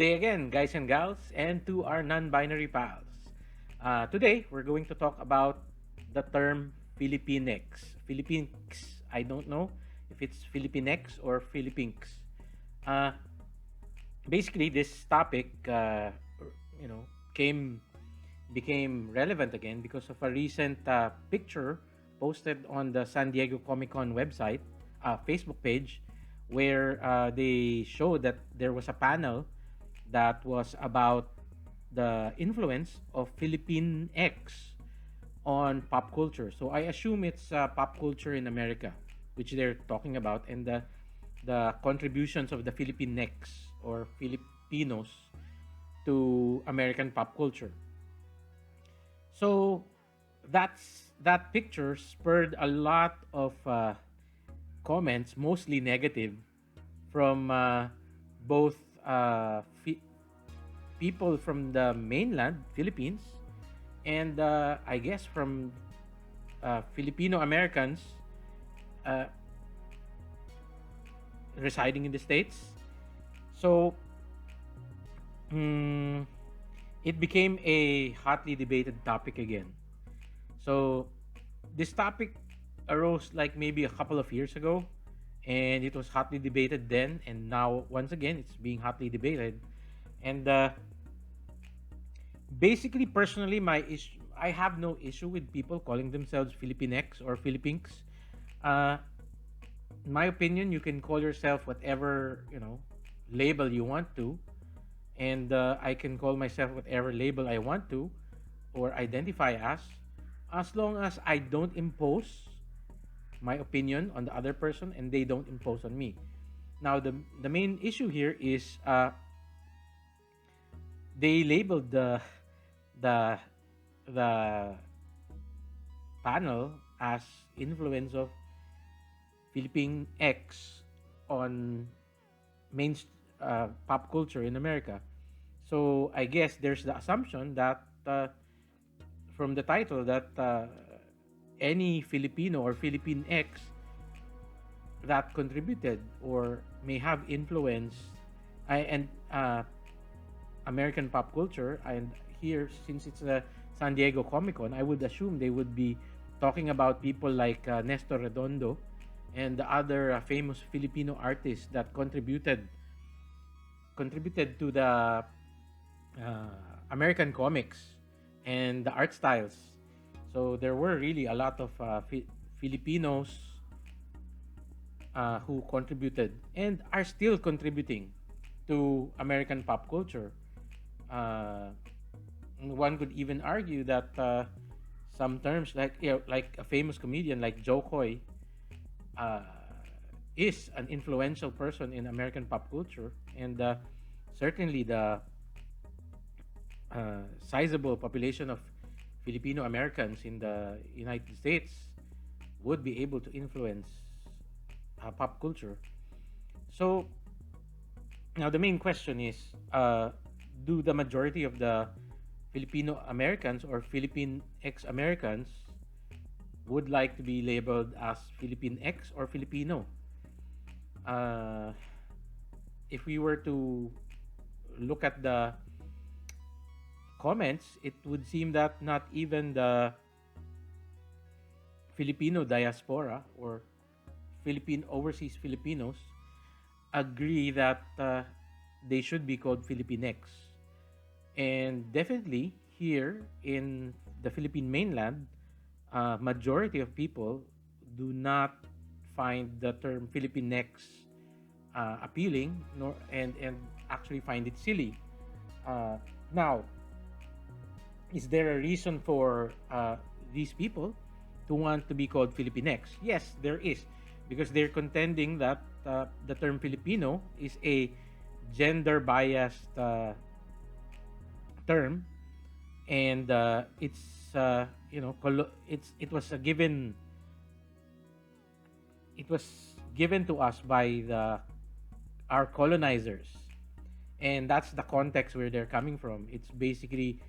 day again, guys and gals, and to our non binary pals. Today, we're going to talk about the term Filipinx. Filipinx, I don't know if it's Filipinx or Filipinx. Uh, Basically, this topic, you know, came became relevant again because of a recent picture posted on the San Diego Comic Con website, Facebook page, where they showed that there was a panel that was about the influence of Philippine X on pop culture. So I assume it's pop culture in America, which they're talking about, and the contributions of the Philippine X or Filipinos to American pop culture. So that picture spurred a lot of comments, mostly negative, from both people from the mainland Philippines and I guess from Filipino Americans uh, residing in the states. So mm, it became a hotly debated topic again. So this topic arose like maybe a couple of years ago, and it was hotly debated then, and now once again it's being hotly debated. And basically, personally, I have no issue with people calling themselves Filipinx or Filipinx. Uh, in my opinion, you can call yourself whatever label you want to, and I can call myself whatever label I want to or identify as long as I don't impose my opinion on the other person and they don't impose on me. Now, the main issue here is they labeled the the panel as influence of Philippine X on main pop culture in America. So I guess there's the assumption that from the title that any Filipino or Philippine X that contributed or may have influence and American pop culture. And here, since it's a San Diego Comic Con, I would assume they would be talking about people like Nestor Redondo and the other famous Filipino artists that contributed to the American comics and the art styles. So there were really a lot of Filipinos who contributed and are still contributing to American pop culture. Uh, One could even argue that some terms like a famous comedian like Joe Coy uh, is an influential person in American pop culture, and certainly the sizable population of Filipino Americans in the United States would be able to influence pop culture. So now the main question is, do the majority of the Filipino Americans or Philippine ex-Americans would like to be labeled as Philippine X or Filipino? Uh, if we were to look at the comments, it would seem that not even the Filipino diaspora or Philippine overseas Filipinos agree that they should be called Philippine X. And definitely here in the Philippine mainland, majority of people do not find the term Filipinx appealing, nor and actually find it silly. Now, is there a reason for these people to want to be called Filipinx? Yes, there is, because they're contending that the term Filipino is a gender biased term, and it's it was a given it was given to us by the our colonizers, and that's the context where they're coming from. It's basically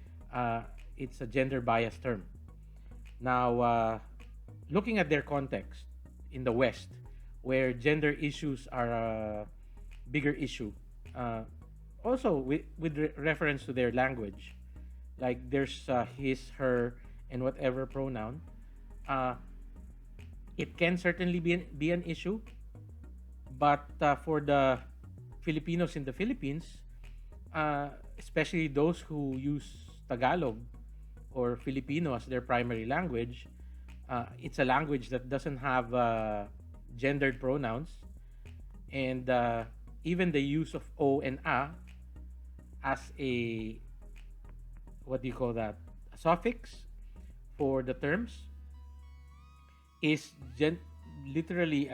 it's a gender biased term. Now, looking at their context in the West, where gender issues are a bigger issue, uh, also with reference to their language, like there's his, her, and whatever pronoun. uh, it can certainly be an issue, but for the Filipinos in the Philippines, especially those who use Tagalog or Filipino as their primary language, it's a language that doesn't have gendered pronouns, and even the use of o and a as a, what do you call that, a suffix for the terms is literally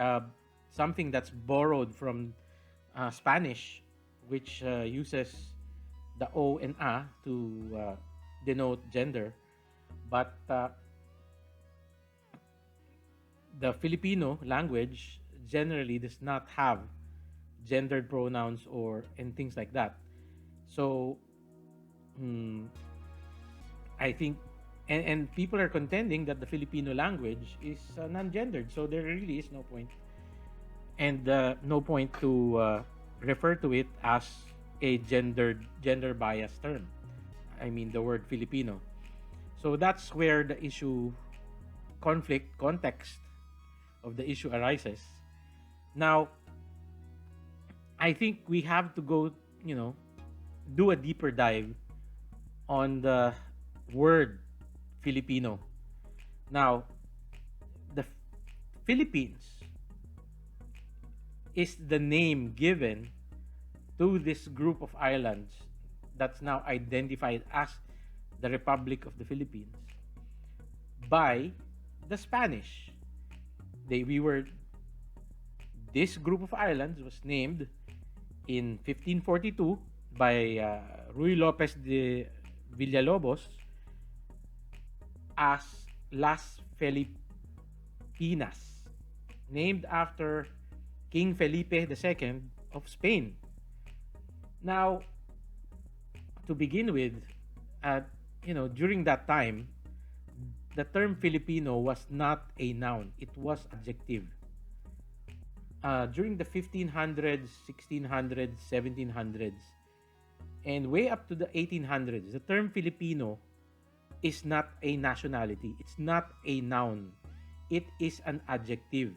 something that's borrowed from Spanish, which uses the o and a to denote gender. But the Filipino language generally does not have gendered pronouns or and things like that. So mm, I think, and people are contending that the Filipino language is non-gendered, so there really is no point, and no point to refer to it as a gender biased term. I mean the word Filipino. So that's where the issue, conflict, context of the issue arises. Now, I think we have to go, do a deeper dive on the word Filipino. Now, the Philippines is the name given to this group of islands that's now identified as the Republic of the Philippines by the Spanish. We were, this group of islands was named in 1542 by Ruy Lopez de Villalobos as Las Filipinas, named after King Felipe II of Spain. Now, to begin with, during that time, the term Filipino was not a noun; it was adjective. During the 1500s, 1600s, 1700s, and way up to the 1800s, the term Filipino is not a nationality. It's not a noun. It is an adjective.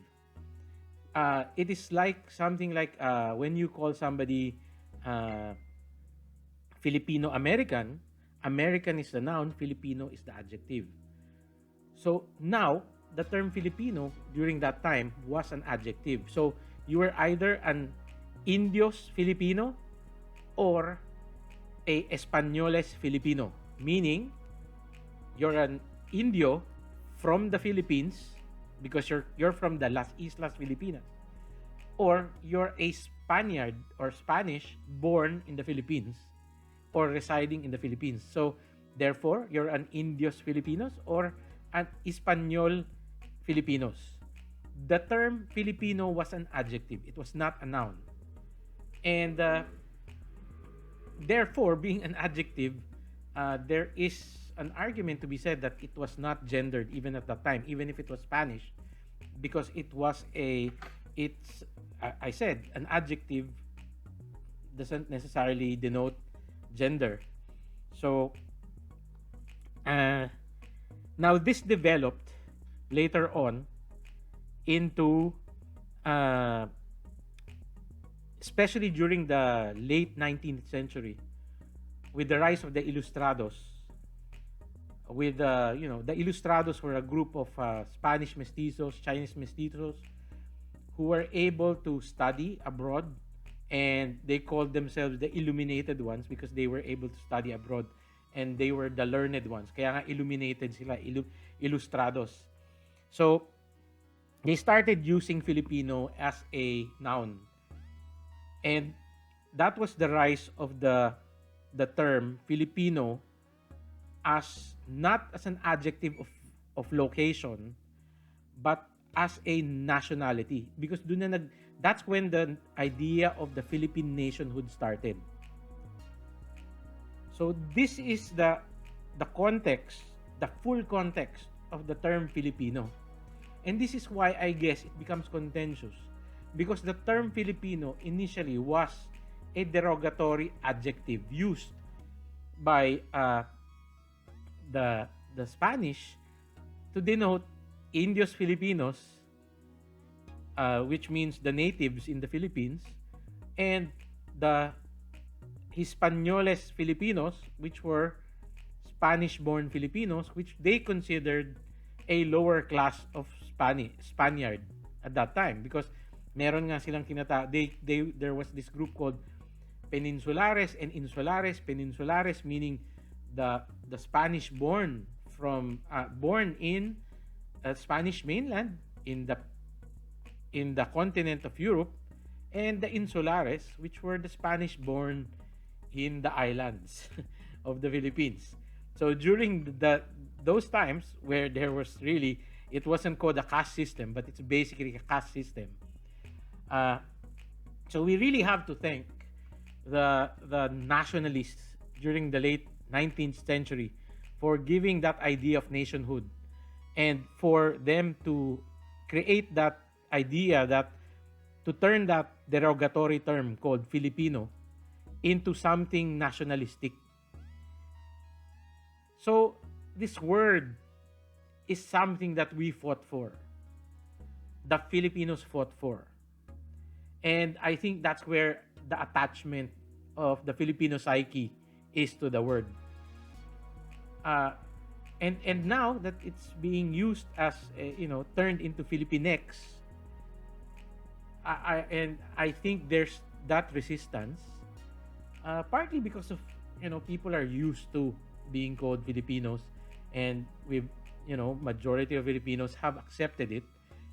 It is like something like when you call somebody uh, Filipino American. American is the noun, Filipino is the adjective. So now, the term Filipino during that time was an adjective. So you were either an Indios Filipino or a Españoles Filipino, meaning you're an Indio from the Philippines because you're from the Las Islas Filipinas, or you're a Spaniard or Spanish born in the Philippines or residing in the Philippines. So therefore, you're an Indios Filipinos or an Espanol Filipinos. The term Filipino was an adjective. It was not a noun. And therefore, being an adjective, there is an argument to be said that it was not gendered even at that time, even if it was Spanish, because I said, an adjective doesn't necessarily denote gender. So, now this developed later on into, especially during the late 19th century, with the rise of the Ilustrados. With the Ilustrados were a group of Spanish mestizos, Chinese mestizos, who were able to study abroad, and they called themselves the illuminated ones because they were able to study abroad, and they were the learned ones. Kaya nga illuminated sila, Ilustrados. So they started using Filipino as a noun, and that was the rise of the term Filipino as not as an adjective of location, but as a nationality, because that's when the idea of the Philippine nationhood started. So this is the context, the full context of the term Filipino. And this is why I guess it becomes contentious, because the term Filipino initially was a derogatory adjective used by the Spanish to denote Indios Filipinos, which means the natives in the Philippines, and the Hispanioles Filipinos, which were Spanish-born Filipinos, which they considered a lower class of Spaniard at that time, because meron nga silang there was this group called Peninsulares and Insulares. Peninsulares meaning the Spanish born in Spanish mainland in the continent of Europe, and the Insulares, which were the Spanish born in the islands of the Philippines. So during those times where there was really, it wasn't called a caste system, but it's basically a caste system. Uh, so we really have to thank the nationalists during the late 19th century for giving that idea of nationhood, and for them to create that idea, that to turn that derogatory term called Filipino into something nationalistic. So this word is something that we fought for, the Filipinos fought for. And I think that's where the attachment of the Filipino psyche is to the word. And now that it's being used as turned into Filipinx, I think there's that resistance, partly because of people are used to being called Filipinos, and we've majority of Filipinos have accepted it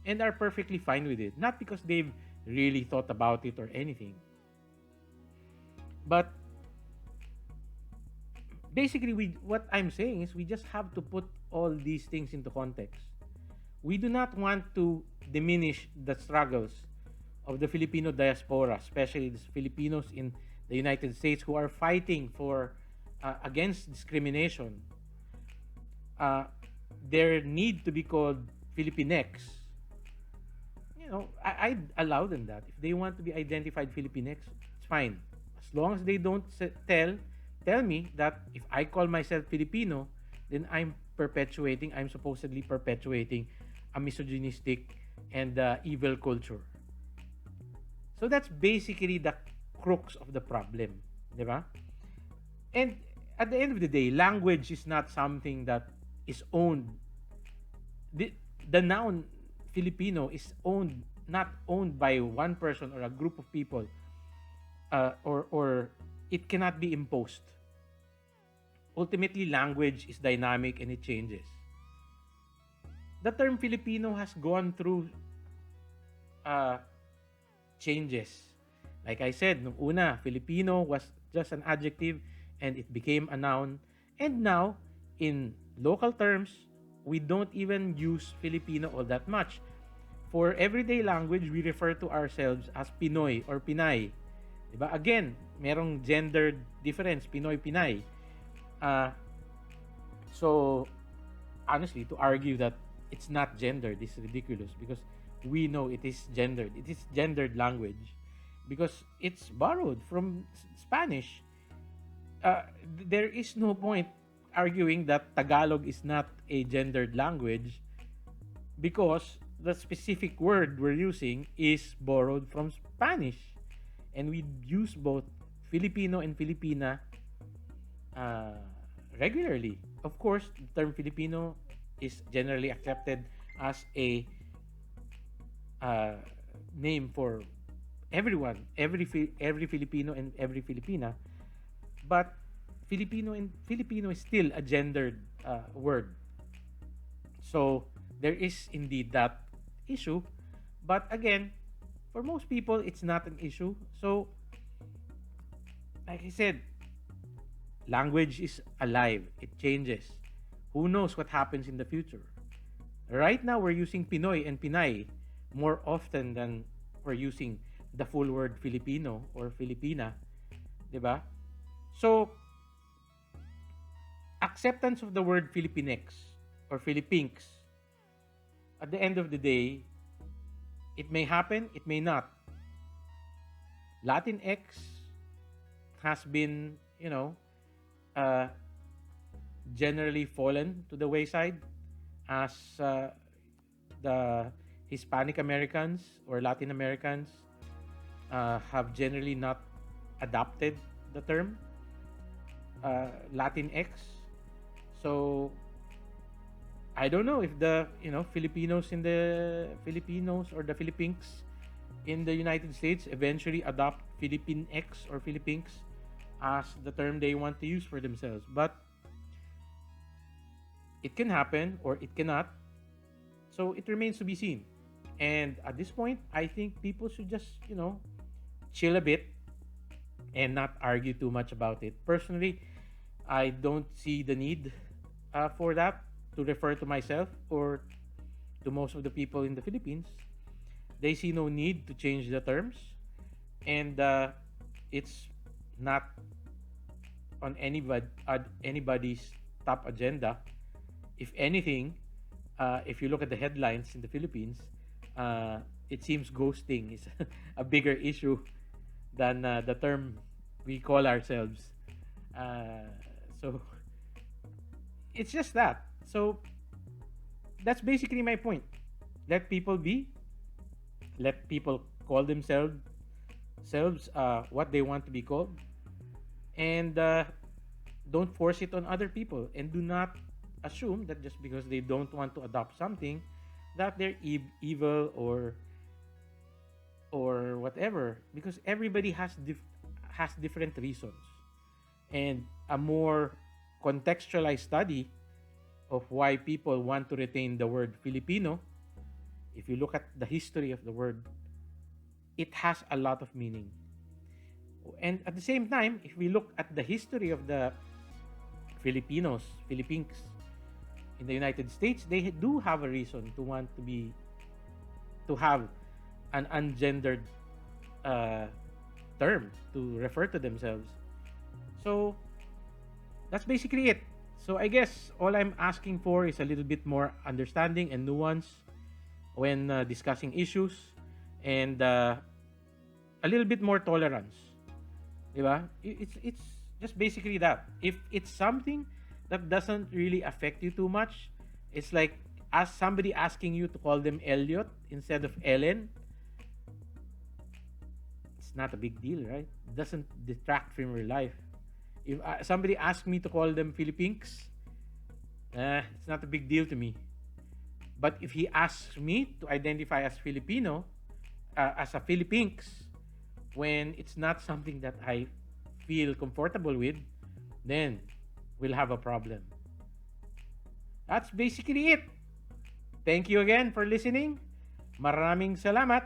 and are perfectly fine with it, not because they've really thought about it or anything, but basically what I'm saying is we just have to put all these things into context. We do not want to diminish the struggles of the Filipino diaspora, especially the Filipinos in the United States who are fighting for against discrimination. Their need to be called Filipinx, I'd allow them that. If they want to be identified Filipinx, it's fine, as long as they don't tell me that if I call myself Filipino, then I'm supposedly perpetuating a misogynistic and evil culture. So that's basically the crux of the problem, di ba? And at the end of the day, language is not something that is owned. The noun Filipino is not owned by one person or a group of people, or it cannot be imposed. Ultimately, language is dynamic and it changes. The term Filipino has gone through changes. Like I said, nung una, Filipino was just an adjective and it became a noun. And now, in local terms, we don't even use Filipino all that much. For everyday language, we refer to ourselves as Pinoy or Pinay. Diba? Again, merong gender difference, Pinoy, Pinay. So, honestly, to argue that it's not gendered is ridiculous, because we know it is gendered. It is gendered language because it's borrowed from Spanish. There is no point arguing that Tagalog is not a gendered language, because the specific word we're using is borrowed from Spanish, and we use both Filipino and Filipina regularly. Of course, the term Filipino is generally accepted as a name for everyone, every Filipino and every Filipina, but Filipino and Filipino is still a gendered word. So there is indeed that issue, but again, for most people, it's not an issue. So, like I said, language is alive. It changes. Who knows what happens in the future? Right now, we're using Pinoy and Pinay more often than we're using the full word Filipino or Filipina. Diba? So, acceptance of the word Filipinx or Filipinx, at the end of the day, it may happen, it may not. Latinx has been, uh, generally fallen to the wayside as the Hispanic Americans or Latin Americans have generally not adopted the term Latinx. So I don't know if the Filipinos or the Filipinx in the United States eventually adopt Filipinx or Filipinx as the term they want to use for themselves. But it can happen or it cannot. So it remains to be seen. And at this point, I think people should just, chill a bit and not argue too much about it. Personally, I don't see the need for that to refer to myself or to most of the people in the Philippines. They see no need to change the terms, and it's not on anybody's top agenda. If anything, if you look at the headlines in the Philippines, it seems ghosting is a bigger issue than the term we call ourselves. Uh, so it's just that. So that's basically my point. Let people be. Let people call themselves what they want to be called, and don't force it on other people. And do not assume that just because they don't want to adopt something, that they're evil or whatever. Because everybody has different reasons, and a more contextualized study of why people want to retain the word Filipino, if you look at the history of the word, it has a lot of meaning. And at the same time, if we look at the history of the Filipinos, Filipinx in the United States, they do have a reason to want to have an ungendered uh, term to refer to themselves. So that's basically it. So I guess all I'm asking for is a little bit more understanding and nuance when discussing issues, and a little bit more tolerance. Diba? It's just basically that. If it's something that doesn't really affect you too much, it's like as somebody asking you to call them Elliot instead of Ellen, it's not a big deal, right? It doesn't detract from your life. If somebody asks me to call them Filipinx, it's not a big deal to me. But if he asks me to identify as Filipino, as a Filipinx, when it's not something that I feel comfortable with, then we'll have a problem. That's basically it. Thank you again for listening. Maraming salamat.